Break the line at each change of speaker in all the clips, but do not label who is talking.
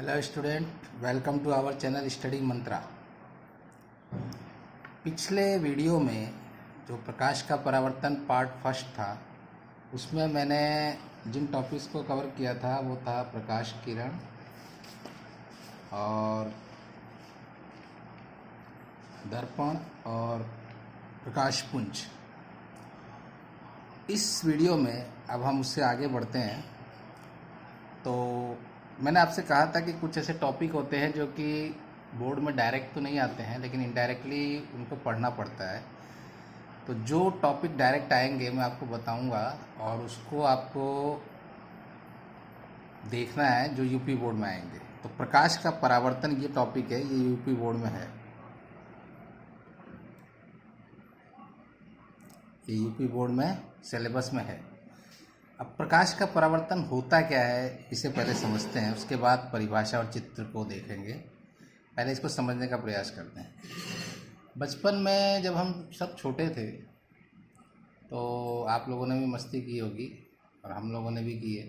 Hello student, welcome to our channel Study Mantra. पिछले video में जो प्रकाश का परावर्तन पार्ट फर्स्ट था, उसमें मैंने जिन टॉपिक्स को कवर किया था वो था प्रकाश किरण और दर्पण और प्रकाश पुंज। इस वीडियो में अब हम उससे आगे बढ़ते हैं। तो मैंने आपसे कहा था कि कुछ ऐसे टॉपिक होते हैं जो कि बोर्ड में डायरेक्ट तो नहीं आते हैं, लेकिन इनडायरेक्टली उनको पढ़ना पड़ता है। तो जो टॉपिक डायरेक्ट आएंगे मैं आपको बताऊंगा और उसको आपको देखना है जो यूपी बोर्ड में आएंगे। तो प्रकाश का परावर्तन ये टॉपिक है, ये यूपी बोर्ड में है, ये यूपी बोर्ड में सिलेबस में है। अब प्रकाश का परावर्तन होता क्या है इसे पहले समझते हैं, उसके बाद परिभाषा और चित्र को देखेंगे। पहले इसको समझने का प्रयास करते हैं। बचपन में जब हम सब छोटे थे तो आप लोगों ने भी मस्ती की होगी और हम लोगों ने भी की है।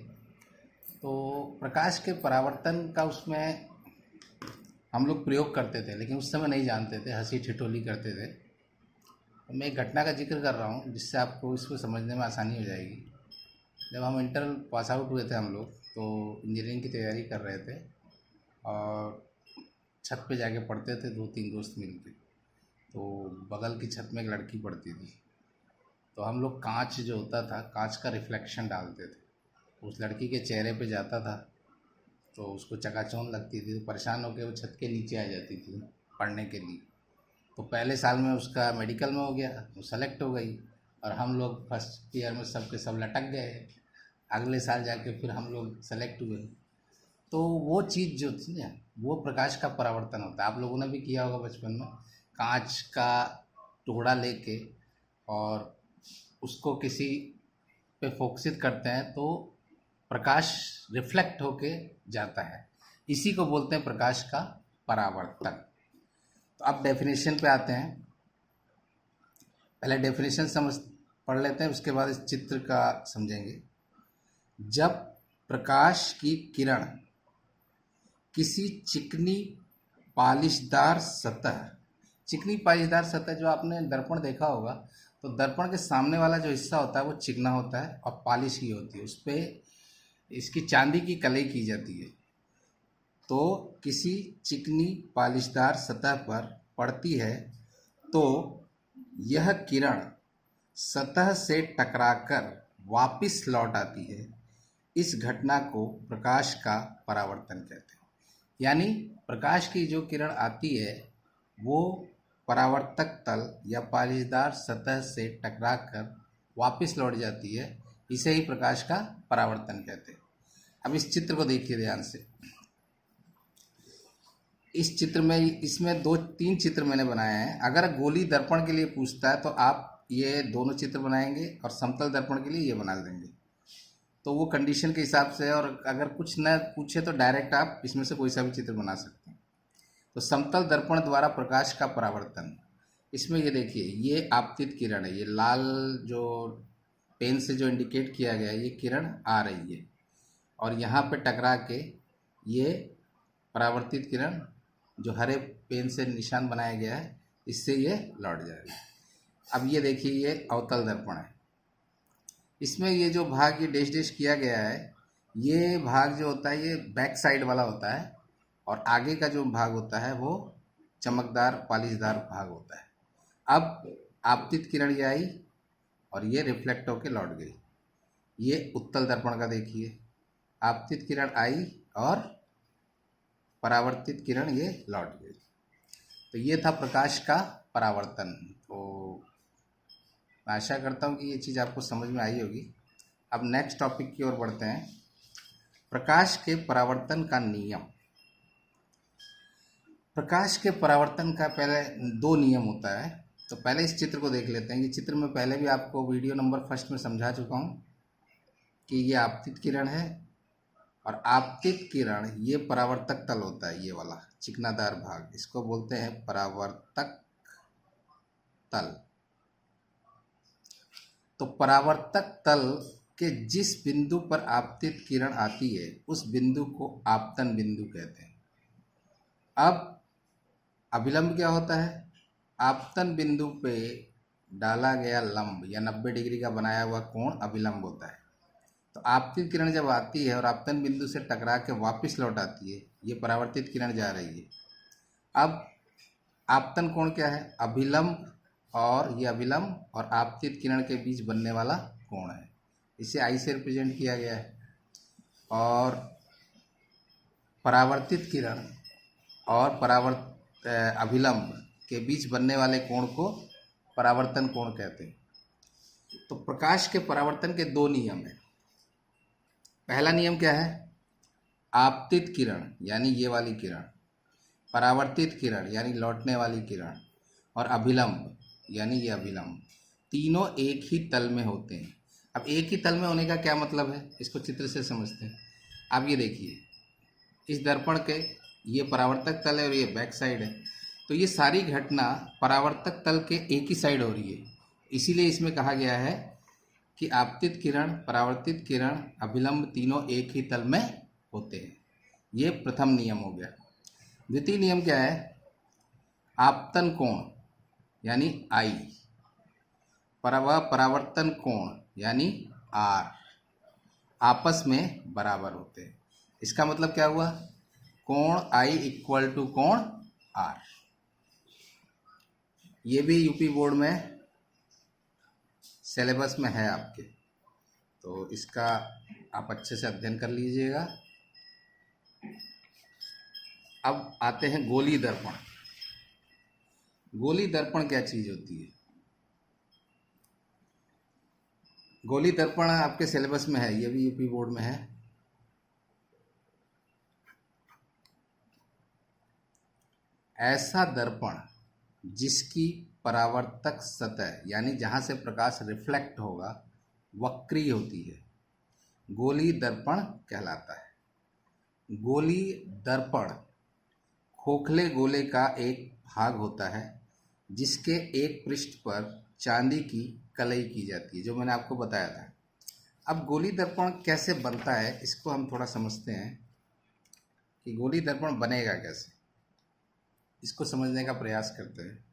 तो प्रकाश के परावर्तन का उसमें हम लोग प्रयोग करते थे, लेकिन उस समय नहीं जानते थे, हंसी ठिठोली करते थे। तो मैं एक घटना का जिक्र कर रहा हूँ जिससे आपको इसको समझने में आसानी हो जाएगी। जब हम इंटर पास आउट हुए थे हम लोग, तो इंजीनियरिंग की तैयारी कर रहे थे और छत पे जाके पढ़ते थे, दो तीन दोस्त मिलके। तो बगल की छत में एक लड़की पढ़ती थी, तो हम लोग कांच जो होता था, कांच का रिफ्लेक्शन डालते थे, उस लड़की के चेहरे पे जाता था तो उसको चकाचौंध लगती थी। तो परेशान होकर वो छत के नीचे आ जाती थी पढ़ने के लिए। तो पहले साल में उसका मेडिकल में हो गया, वो सेलेक्ट हो गई और हम लोग फर्स्ट ईयर में सब के सब लटक गए। अगले साल जाके फिर हम लोग सेलेक्ट हुए। तो वो चीज़ जो थी ना, वो प्रकाश का परावर्तन होता है। आप लोगों ने भी किया होगा बचपन में, कांच का टुकड़ा लेके और उसको किसी पे फोकसित करते हैं तो प्रकाश रिफ्लेक्ट होके जाता है। इसी को बोलते हैं प्रकाश का परावर्तन। तो अब डेफिनेशन पे आते हैं। पहले डेफिनेशन समझ पढ़ लेते हैं, उसके बाद इस चित्र का समझेंगे। जब प्रकाश की किरण किसी चिकनी पालिशदार सतह, चिकनी पालिशदार सतह, जो आपने दर्पण देखा होगा तो दर्पण के सामने वाला जो हिस्सा होता है वो चिकना होता है और पॉलिश की होती है, उस पर इसकी चांदी की कलई की जाती है। तो किसी चिकनी पालिशदार सतह पर पड़ती है तो यह किरण सतह से टकराकर वापस लौट आती है। इस घटना को प्रकाश का परावर्तन कहते हैं। यानी प्रकाश की जो किरण आती है वो परावर्तक तल या पालिशदार सतह से टकराकर वापस लौट जाती है, इसे ही प्रकाश का परावर्तन कहते हैं। अब इस चित्र को देखिए ध्यान से। इस चित्र में, इसमें दो तीन चित्र मैंने बनाए हैं। अगर गोली दर्पण के लिए पूछता है तो आप ये दोनों चित्र बनाएंगे और समतल दर्पण के लिए ये बना देंगे। तो वो कंडीशन के हिसाब से, और अगर कुछ न पूछे तो डायरेक्ट आप इसमें से कोई सा भी चित्र बना सकते हैं। तो समतल दर्पण द्वारा प्रकाश का परावर्तन, इसमें ये देखिए, ये आपतित किरण है, ये लाल जो पेन से जो इंडिकेट किया गया है ये किरण आ रही है और यहाँ पे टकरा के ये परावर्तित किरण जो हरे पेन से निशान बनाया गया है इससे ये लौट जाएगा। अब ये देखिए, ये अवतल दर्पण है। इसमें ये जो भाग ये डैश डैश किया गया है, ये भाग जो होता है ये बैक साइड वाला होता है और आगे का जो भाग होता है वो चमकदार पालिशदार भाग होता है। अब आपतित किरण ये आई और ये रिफ्लेक्ट होके लौट गई। ये उत्तल दर्पण का देखिए, आपतित किरण आई और परावर्तित किरण ये लौट गई। तो ये था प्रकाश का परावर्तन। तो मैं आशा करता हूँ कि ये चीज़ आपको समझ में आई होगी। अब नेक्स्ट टॉपिक की ओर बढ़ते हैं, प्रकाश के परावर्तन का नियम। प्रकाश के परावर्तन का पहले दो नियम होता है। तो पहले इस चित्र को देख लेते हैं। ये चित्र मैं पहले भी आपको वीडियो नंबर फर्स्ट में समझा चुका हूँ कि ये आपतित किरण है और आपतित किरण ये परावर्तक तल होता है, ये वाला चिकनादार भाग, इसको बोलते हैं परावर्तक तल। तो परावर्तक तल कि जिस बिंदु पर आपतित किरण आती है उस बिंदु को आपतन बिंदु कहते हैं। अब अभिलंब क्या होता है? आपतन बिंदु पे डाला गया लंब या 90 डिग्री का बनाया हुआ कोण अभिलंब होता है। तो आपतित किरण जब आती है और आपतन बिंदु से टकरा के वापस लौट आती है, ये परावर्तित किरण जा रही है। अब आपतन कोण क्या है? अभिलंब और ये अभिलंब और आपतित किरण के बीच बनने वाला कोण है। इसे आई से रिप्रेजेंट किया गया है। और परावर्तित किरण और अभिलंब के बीच बनने वाले कोण को परावर्तन कोण कहते हैं। तो प्रकाश के परावर्तन के दो नियम हैं। पहला नियम क्या है? आपतित किरण यानी ये वाली किरण, परावर्तित किरण यानी लौटने वाली किरण, और अभिलंब यानी ये अभिलंब, तीनों एक ही तल में होते हैं। अब एक ही तल में होने का क्या मतलब है, इसको चित्र से समझते हैं। आप ये देखिए, इस दर्पण के ये परावर्तक तल है और ये बैक साइड है। तो ये सारी घटना परावर्तक तल के एक ही साइड हो रही है। इसीलिए इसमें कहा गया है कि आपतित किरण, परावर्तित किरण, अभिलंब तीनों एक ही तल में होते हैं। ये प्रथम नियम हो गया। द्वितीय नियम क्या है? आपतन कोण यानी आई, परावर्तन कोण यानी आर आपस में बराबर होते हैं। इसका मतलब क्या हुआ? कोण आई इक्वल टू कोण आर। ये भी यूपी बोर्ड में सिलेबस में है आपके, तो इसका आप अच्छे से अध्ययन कर लीजिएगा। अब आते हैं गोली दर्पण। गोली दर्पण क्या चीज़ होती है? गोली दर्पण आपके सिलेबस में है, ये भी यूपी बोर्ड में है। ऐसा दर्पण जिसकी परावर्तक सतह यानी जहाँ से प्रकाश रिफ्लेक्ट होगा वक्री होती है, गोली दर्पण कहलाता है। गोली दर्पण खोखले गोले का एक भाग होता है जिसके एक पृष्ठ पर चांदी की कलई की जाती है, जो मैंने आपको बताया था। अब गोली दर्पण कैसे बनता है इसको हम थोड़ा समझते हैं कि गोली दर्पण बनेगा कैसे, इसको समझने का प्रयास करते हैं।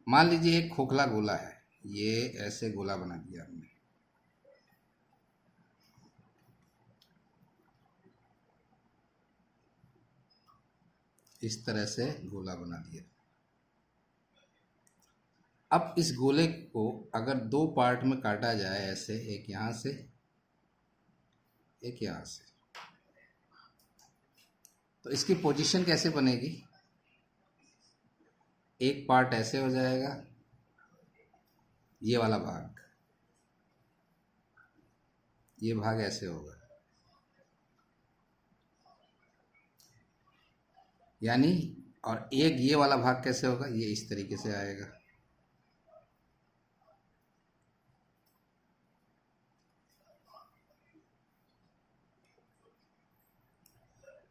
मान लीजिए एक खोखला गोला है, ये ऐसे गोला बना दिया हमने, इस तरह से गोला बना दिया। अब इस गोले को अगर दो पार्ट में काटा जाए, ऐसे एक यहाँ से एक यहाँ से, तो इसकी पोजीशन कैसे बनेगी? एक पार्ट ऐसे हो जाएगा, ये वाला भाग, ये भाग ऐसे होगा, यानी, और एक ये वाला भाग कैसे होगा? ये इस तरीके से आएगा।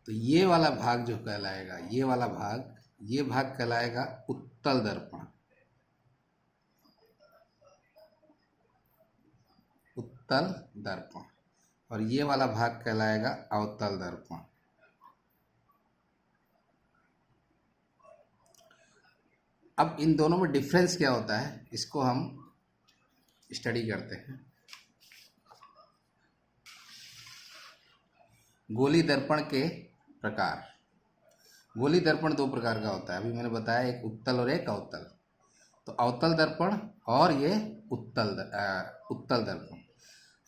तो ये वाला भाग जो कहलाएगा, ये वाला भाग, ये भाग कहलाएगा उत्तल दर्पण। उत्तल दर्पण। और ये वाला भाग कहलाएगा अवतल दर्पण। अब इन दोनों में डिफरेंस क्या होता है, इसको हम स्टडी करते हैं। गोली दर्पण के प्रकार। गोली दर्पण दो प्रकार का होता है, अभी मैंने बताया, एक उत्तल और एक अवतल। तो अवतल दर्पण और ये उत्तल दर्पण।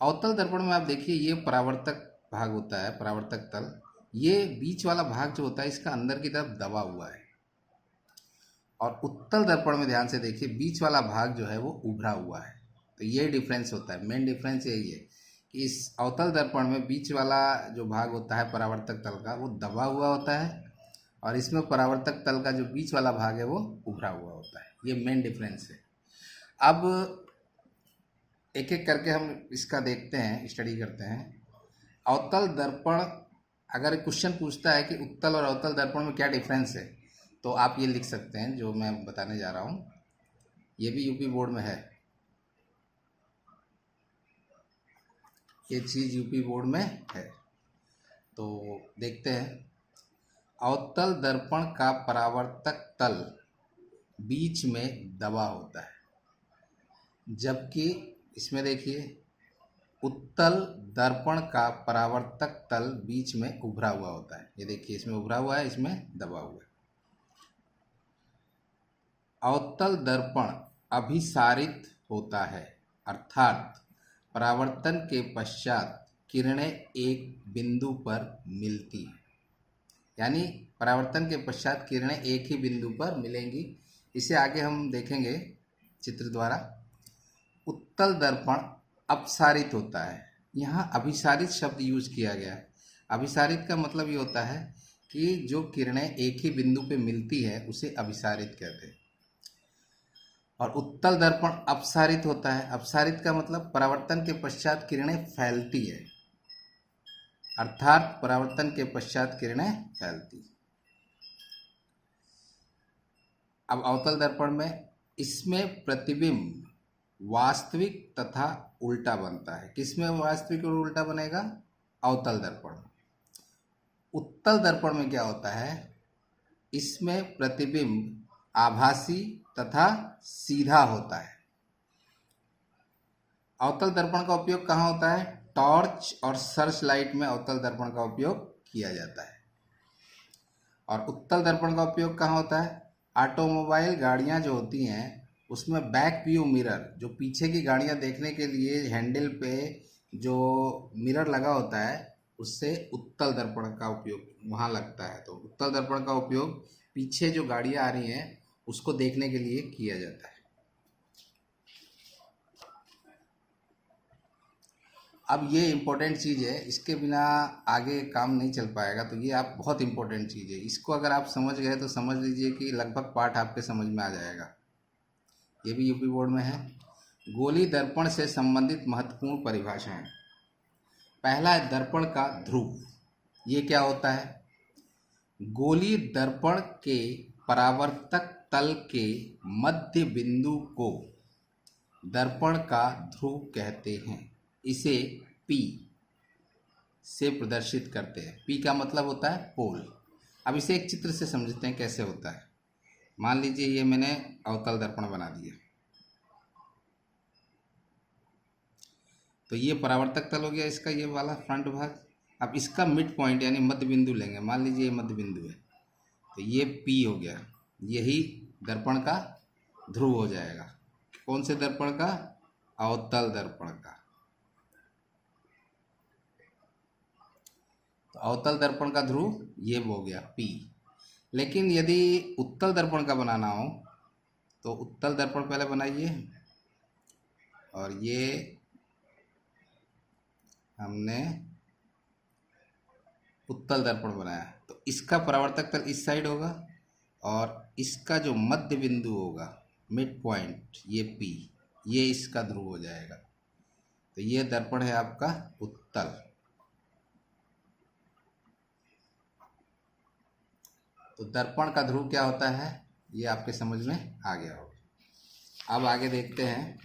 अवतल दर्पण में आप देखिए, ये परावर्तक भाग होता है, परावर्तक तल। ये बीच वाला भाग जो होता है इसका अंदर की तरफ दबा हुआ है। और उत्तल दर्पण में ध्यान से देखिए, बीच वाला भाग जो है वो उभरा हुआ है। तो ये डिफरेंस होता है, मेन डिफरेंस यही है कि इस अवतल दर्पण में बीच वाला जो भाग होता है परावर्तक तल का, वो दबा हुआ होता है, और इसमें परावर्तक तल का जो बीच वाला भाग है वो उभरा हुआ होता है। ये मेन डिफरेंस है। अब एक एक करके हम इसका देखते हैं, स्टडी करते हैं। अवतल दर्पण, अगर क्वेश्चन पूछता है कि उत्तल और अवतल दर्पण में क्या डिफरेंस है, तो आप ये लिख सकते हैं जो मैं बताने जा रहा हूँ। ये भी यूपी बोर्ड में है। ये चीज़ यूपी बोर्ड में है। तो देखते हैं। अवतल दर्पण का परावर्तक तल बीच में दबा होता है, जबकि इसमें देखिए उत्तल दर्पण का परावर्तक तल बीच में उभरा हुआ होता है। ये देखिए इसमें उभरा हुआ है, इसमें दबा हुआ है। अवतल दर्पण अभिसारित होता है, अर्थात परावर्तन के पश्चात किरणें एक बिंदु पर मिलती हैं। यानी परावर्तन के पश्चात किरणें एक ही बिंदु पर मिलेंगी। इसे आगे हम देखेंगे चित्र द्वारा। उत्तल दर्पण अपसारित होता है। यहाँ अभिसारित शब्द यूज किया गया है। अभिसारित का मतलब ये होता है कि जो किरणें एक ही बिंदु पे मिलती है उसे अभिसारित कहते हैं। और उत्तल दर्पण अपसारित होता है। अपसारित का मतलब परावर्तन के पश्चात किरणें फैलती है, अर्थात परावर्तन के पश्चात किरणें फैलती। अब अवतल दर्पण में इसमें प्रतिबिंब वास्तविक तथा उल्टा बनता है। किसमें वास्तविक और उल्टा बनेगा? अवतल दर्पण में। उत्तल दर्पण में क्या होता है? इसमें प्रतिबिंब आभासी तथा सीधा होता है। अवतल दर्पण का उपयोग कहाँ होता है? टॉर्च और सर्च लाइट में अवतल दर्पण का उपयोग किया जाता है। और उत्तल दर्पण का उपयोग कहाँ होता है? ऑटोमोबाइल गाड़ियाँ जो होती हैं उसमें बैक व्यू मिरर, जो पीछे की गाड़ियाँ देखने के लिए हैंडल पे जो मिरर लगा होता है, उससे उत्तल दर्पण का उपयोग वहाँ लगता है। तो उत्तल दर्पण का उपयोग पीछे जो गाड़ियाँ आ रही हैं उसको देखने के लिए किया जाता है। अब ये इम्पोर्टेंट चीज़ है, इसके बिना आगे काम नहीं चल पाएगा। तो ये आप बहुत इम्पोर्टेंट चीज़ है, इसको अगर आप समझ गए तो समझ लीजिए कि लगभग पाठ आपके समझ में आ जाएगा। ये भी यूपी बोर्ड में है। गोली दर्पण से संबंधित महत्वपूर्ण परिभाषाएं। पहला है दर्पण का ध्रुव। ये क्या होता है? गोली दर्पण के परावर्तक तल के मध्य बिंदु को दर्पण का ध्रुव कहते हैं। इसे P से प्रदर्शित करते हैं। P का मतलब होता है पोल। अब इसे एक चित्र से समझते हैं कैसे होता है। मान लीजिए ये मैंने अवतल दर्पण बना दिया, तो ये परावर्तक तल हो गया इसका, ये वाला फ्रंट भाग। अब इसका मिड पॉइंट यानी मध्य बिंदु लेंगे। मान लीजिए ये मध्य बिंदु है, तो ये P हो गया। यही दर्पण का ध्रुव हो जाएगा। कौन से दर्पण का? अवतल दर्पण का। तो अवतल दर्पण का ध्रुव ये हो गया P। लेकिन यदि उत्तल दर्पण का बनाना हो तो उत्तल दर्पण पहले बनाइए। और ये हमने उत्तल दर्पण बनाया, तो इसका परावर्तक तल इस साइड होगा और इसका जो मध्य बिंदु होगा, मिड पॉइंट, ये P, ये इसका ध्रुव हो जाएगा। तो ये दर्पण है आपका उत्तल। तो दर्पण का ध्रुव क्या होता है ये आपके समझ में आ गया होगा। अब आगे देखते हैं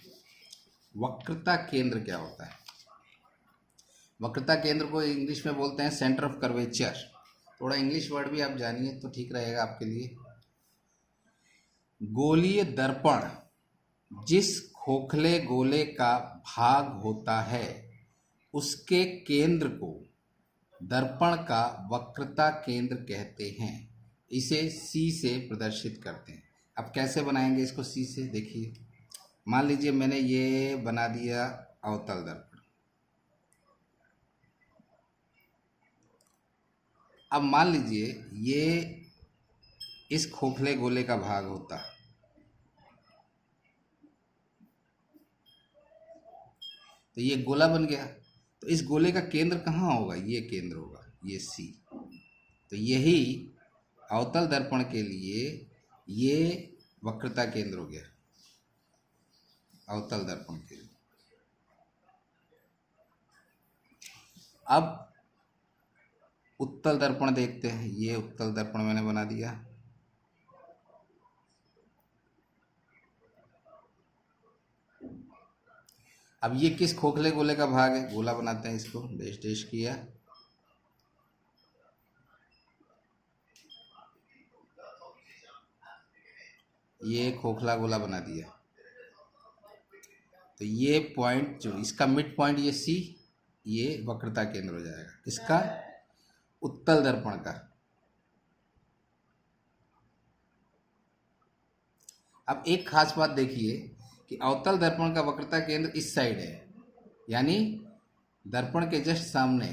वक्रता केंद्र क्या होता है। वक्रता केंद्र को इंग्लिश में बोलते हैं सेंटर ऑफ कर्वेचर। थोड़ा इंग्लिश वर्ड भी आप जानिए तो ठीक रहेगा आपके लिए। गोलीय दर्पण जिस खोखले गोले का भाग होता है उसके केंद्र को दर्पण का वक्रता केंद्र कहते हैं। इसे C से प्रदर्शित करते हैं। अब कैसे बनाएंगे इसको C से? देखिए, मान लीजिए मैंने ये बना दिया अवतल दर्पण। अब मान लीजिए ये इस खोखले गोले का भाग होता, तो ये गोला बन गया। तो इस गोले का केंद्र कहाँ होगा? ये केंद्र होगा, ये C। तो यही अवतल दर्पण के लिए ये वक्रता केंद्र हो गया अवतल दर्पण के लिए। अब उत्तल दर्पण देखते हैं। ये उत्तल दर्पण मैंने बना दिया। अब ये किस खोखले गोले का भाग है? गोला बनाते हैं इसको, डैश डैश किया, ये खोखला गोला बना दिया। तो ये पॉइंट जो इसका मिड पॉइंट ये सी, ये वक्रता केंद्र हो जाएगा इसका, उत्तल दर्पण का। अब एक खास बात देखिए कि अवतल दर्पण का वक्रता केंद्र इस साइड है, यानी दर्पण के जस्ट सामने,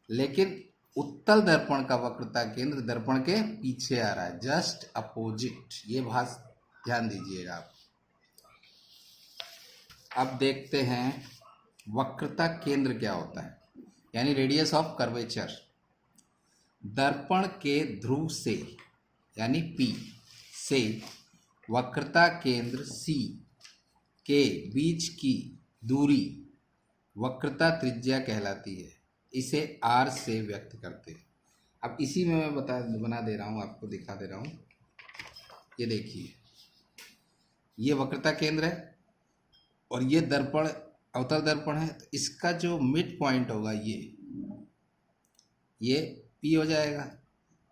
लेकिन उत्तल दर्पण का वक्रता केंद्र दर्पण के पीछे आ रहा है, जस्ट अपोजिट। ये बात ध्यान दीजिएगा आप। अब देखते हैं वक्रता केंद्र क्या होता है, यानी रेडियस ऑफ कर्वेचर। दर्पण के ध्रुव से यानी P से वक्रता केंद्र C के बीच की दूरी वक्रता त्रिज्या कहलाती है। इसे R से व्यक्त करते हैं। अब इसी में मैं बना दे रहा हूँ, आपको दिखा दे रहा हूँ। ये देखिए, ये वक्रता केंद्र है और ये दर्पण अवतल दर्पण है। तो इसका जो मिड पॉइंट होगा ये P हो जाएगा,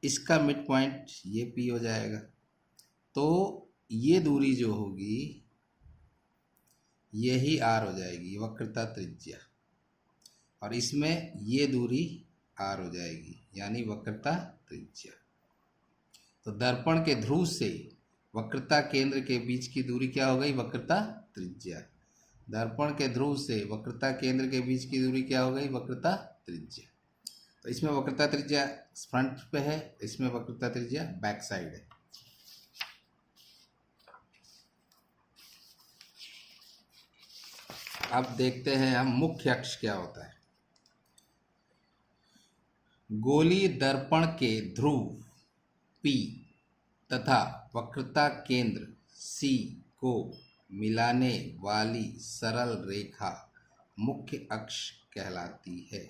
इसका मिड पॉइंट ये P हो जाएगा। तो ये दूरी जो होगी यही R हो जाएगी, वक्रता त्रिज्या, और इसमें ये दूरी R हो जाएगी, यानी वक्रता त्रिज्या। तो दर्पण के ध्रुव से वक्रता केंद्र के बीच की दूरी क्या हो गई? वक्रता त्रिज्या। दर्पण के ध्रुव से वक्रता केंद्र के बीच की दूरी क्या हो गई? वक्रता त्रिज्या। तो इसमें वक्रता त्रिज्या फ्रंट पे है, इसमें वक्रता त्रिज्या बैक साइड है। अब देखते हैं हम मुख्य अक्ष क्या होता है। गोलीय दर्पण के ध्रुव P तथा वक्रता केंद्र C को मिलाने वाली सरल रेखा मुख्य अक्ष कहलाती है।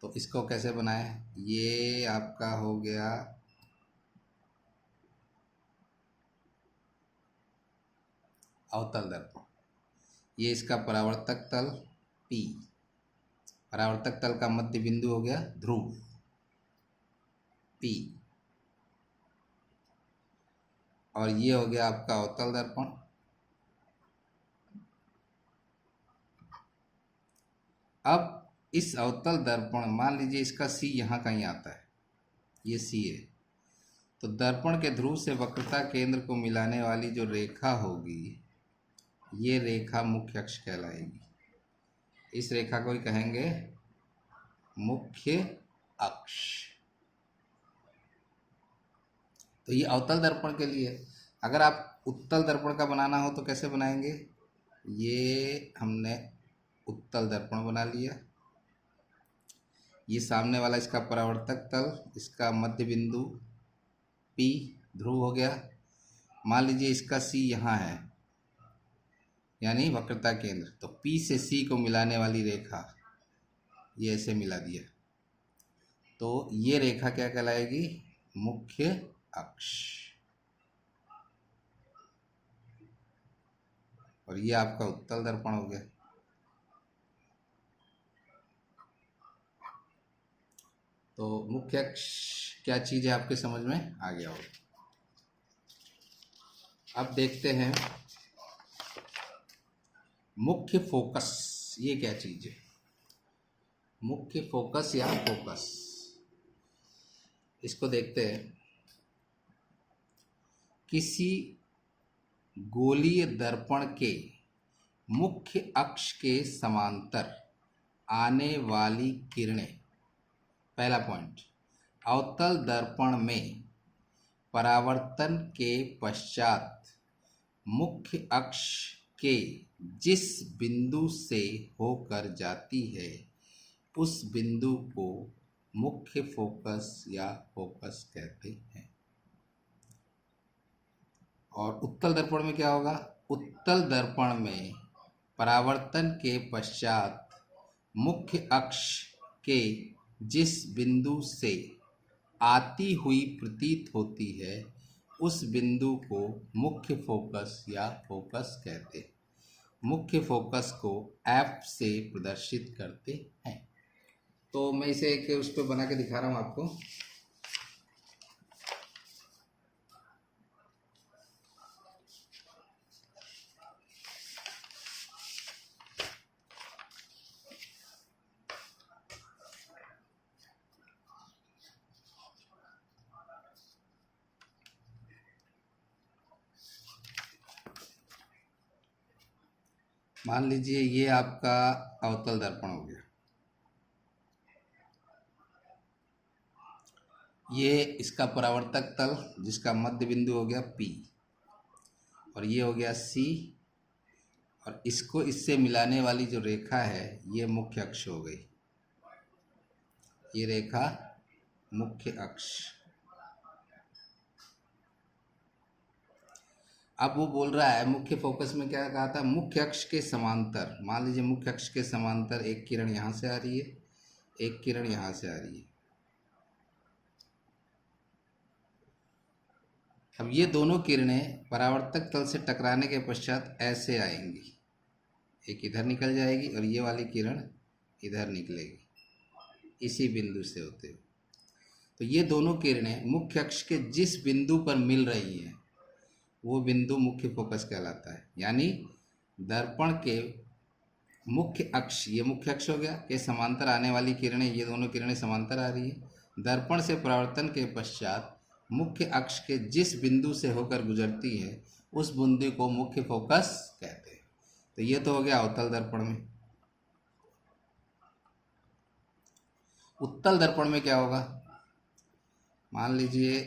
तो इसको कैसे बनाएं? ये आपका हो गया अवतल दर्पण, ये इसका परावर्तक तल P, परावर्तक तल का मध्य बिंदु हो गया ध्रुव P, और ये हो गया आपका अवतल दर्पण। अब इस अवतल दर्पण, मान लीजिए इसका C यहाँ कहीं आता है, ये C है, तो दर्पण के ध्रुव से वक्रता केंद्र को मिलाने वाली जो रेखा होगी ये रेखा मुख्य अक्ष कहलाएगी। इस रेखा को ही कहेंगे मुख्य अक्ष। तो ये अवतल दर्पण के लिए। अगर आप उत्तल दर्पण का बनाना हो तो कैसे बनाएंगे? ये हमने उत्तल दर्पण बना लिया, ये सामने वाला इसका परावर्तक तल, इसका मध्य बिंदु P ध्रुव हो गया। मान लीजिए इसका C यहाँ है, यानी वक्रता केंद्र, तो P से C को मिलाने वाली रेखा ये ऐसे मिला दिया, तो ये रेखा क्या कहलाएगी? मुख्य अक्ष। और ये आपका उत्तल दर्पण हो गया। तो मुख्य अक्ष क्या चीज़ है आपके समझ में आ गया होगा। अब देखते हैं मुख्य फोकस, ये क्या चीज़ है? मुख्य फोकस या फोकस, इसको देखते हैं। किसी गोलीय दर्पण के मुख्य अक्ष के समांतर आने वाली किरणें, पहला पॉइंट, अवतल दर्पण में परावर्तन के पश्चात मुख्य अक्ष के जिस बिंदु से होकर जाती है उस बिंदु को मुख्य फोकस या फोकस कहते हैं। और उत्तल दर्पण में क्या होगा? उत्तल दर्पण में परावर्तन के पश्चात मुख्य अक्ष के जिस बिंदु से आती हुई प्रतीत होती है उस बिंदु को मुख्य फोकस या फोकस कहते हैं। मुख्य फोकस को एफ से प्रदर्शित करते हैं। तो मैं इसे एक उस पर बना के दिखा रहा हूँ आपको। मान लीजिए ये आपका अवतल दर्पण हो गया, ये इसका परावर्तक तल जिसका मध्य बिंदु हो गया P, और ये हो गया C, और इसको इससे मिलाने वाली जो रेखा है ये मुख्य अक्ष हो गई, ये रेखा मुख्य अक्ष। अब वो बोल रहा है मुख्य फोकस में क्या कहा था, मुख्य अक्ष के समांतर। मान लीजिए मुख्य अक्ष के समांतर एक किरण यहाँ से आ रही है, एक किरण यहाँ से आ रही है। अब ये दोनों किरणें परावर्तक तल से टकराने के पश्चात ऐसे आएंगी, एक इधर निकल जाएगी और ये वाली किरण इधर निकलेगी इसी बिंदु से होते हुए। तो ये दोनों किरणें मुख्य अक्ष के जिस बिंदु पर मिल रही हैं वो बिंदु मुख्य फोकस कहलाता है। यानी दर्पण के मुख्य अक्ष, ये मुख्य अक्ष हो गया, के समांतर आने वाली किरणें, ये दोनों किरणें समांतर आ रही है। दर्पण से परावर्तन के पश्चात मुख्य अक्ष के जिस बिंदु से होकर गुजरती है उस बिंदु को मुख्य फोकस कहते हैं। तो ये तो हो गया अवतल दर्पण में। उत्तल दर्पण में क्या होगा, मान लीजिए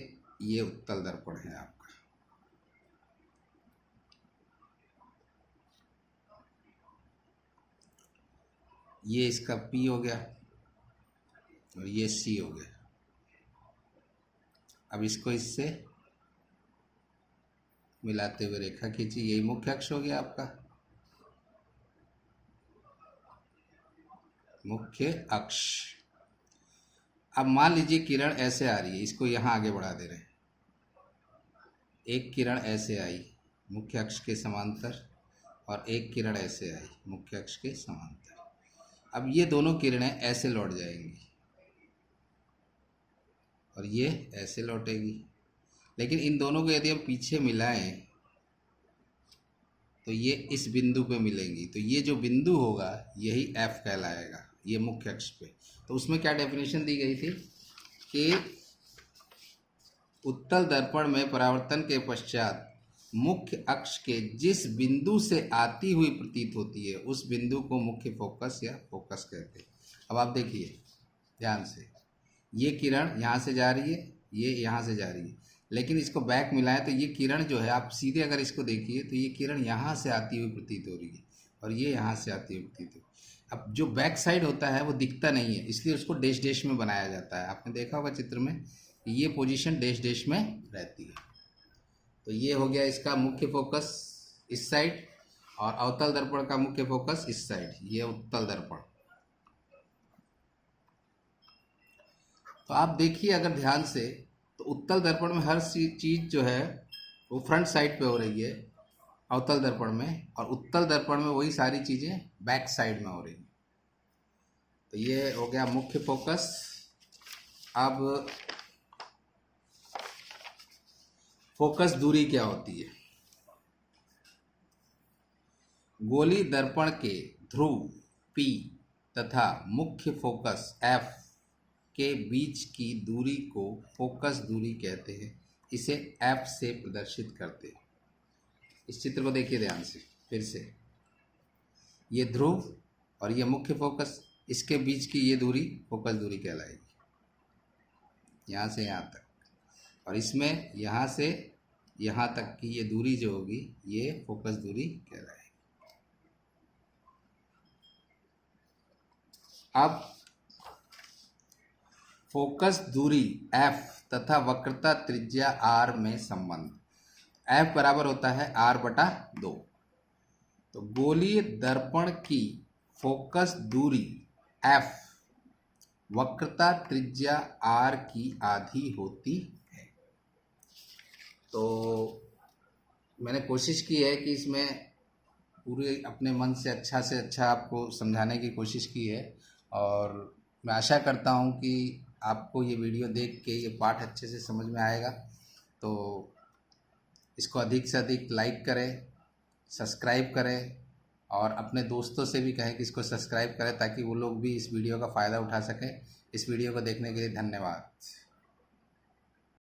ये उत्तल दर्पण है आपका, ये इसका P हो गया और ये C हो गया। अब इसको इससे मिलाते हुए रेखा खींची, यही मुख्य अक्ष हो गया आपका, मुख्य अक्ष। अब मान लीजिए किरण ऐसे आ रही है, इसको यहाँ आगे बढ़ा दे रहे हैं। एक किरण ऐसे आई मुख्य अक्ष के समांतर और एक किरण ऐसे आई मुख्य अक्ष के समांतर। अब ये दोनों किरणें ऐसे लौट जाएंगी और ये ऐसे लौटेगी। लेकिन इन दोनों को यदि हम पीछे मिलाएं तो ये इस बिंदु पे मिलेंगी। तो ये जो बिंदु होगा यही F कहलाएगा, ये मुख्य अक्ष पे। तो उसमें क्या डेफिनेशन दी गई थी कि उत्तल दर्पण में परावर्तन के पश्चात मुख्य अक्ष के जिस बिंदु से आती हुई प्रतीत होती है उस बिंदु को मुख्य फोकस या फोकस कहते हैं। अब आप देखिए ध्यान से, ये किरण यहाँ से जा रही है, ये यहाँ से जा रही है, लेकिन इसको बैक मिलाएं तो ये किरण जो है, आप सीधे अगर इसको देखिए तो ये किरण यहाँ से आती हुई प्रतीत हो रही है और ये यहाँ से आती हुई प्रतीत हो रही है। अब जो बैक साइड होता है वो दिखता नहीं है, इसलिए उसको डैश डैश में बनाया जाता है। आपने देखा होगा चित्र में कि ये पोजीशन डैश डैश में रहती है। तो ये हो गया इसका मुख्य फोकस इस साइड, और अवतल दर्पण का मुख्य फोकस इस साइड, ये उत्तल दर्पण। तो आप देखिए अगर ध्यान से, तो उत्तल दर्पण में हर चीज जो है वो फ्रंट साइड पे हो रही है अवतल दर्पण में, और उत्तल दर्पण में वही सारी चीजें बैक साइड में हो रही हैं। तो ये हो गया मुख्य फोकस। अब फोकस दूरी क्या होती है, गोली दर्पण के ध्रुव P तथा मुख्य फोकस F के बीच की दूरी को फोकस दूरी कहते हैं। इसे F से प्रदर्शित करते हैं। इस चित्र को देखिए ध्यान से फिर से, ये ध्रुव और ये मुख्य फोकस, इसके बीच की ये दूरी फोकस दूरी कहलाएगी, यहाँ से यहाँ तक। और इसमें यहाँ से यहाँ तक की ये दूरी जो होगी ये फोकस दूरी कहलाएगी। अब फोकस दूरी F तथा वक्रता त्रिज्या R में संबंध। F बराबर होता है R/2। तो गोलीय दर्पण की फोकस दूरी F वक्रता त्रिज्या R की आधी होती है। तो मैंने कोशिश की है कि इसमें पूरे अपने मन से अच्छा आपको समझाने की कोशिश की है। और मैं आशा करता हूँ कि आपको ये वीडियो देख के ये पाठ अच्छे से समझ में आएगा। तो इसको अधिक से अधिक लाइक करें, सब्सक्राइब करें और अपने दोस्तों से भी कहें कि इसको सब्सक्राइब करें ताकि वो लोग भी इस वीडियो का फ़ायदा उठा सकें। इस वीडियो को देखने के लिए धन्यवाद।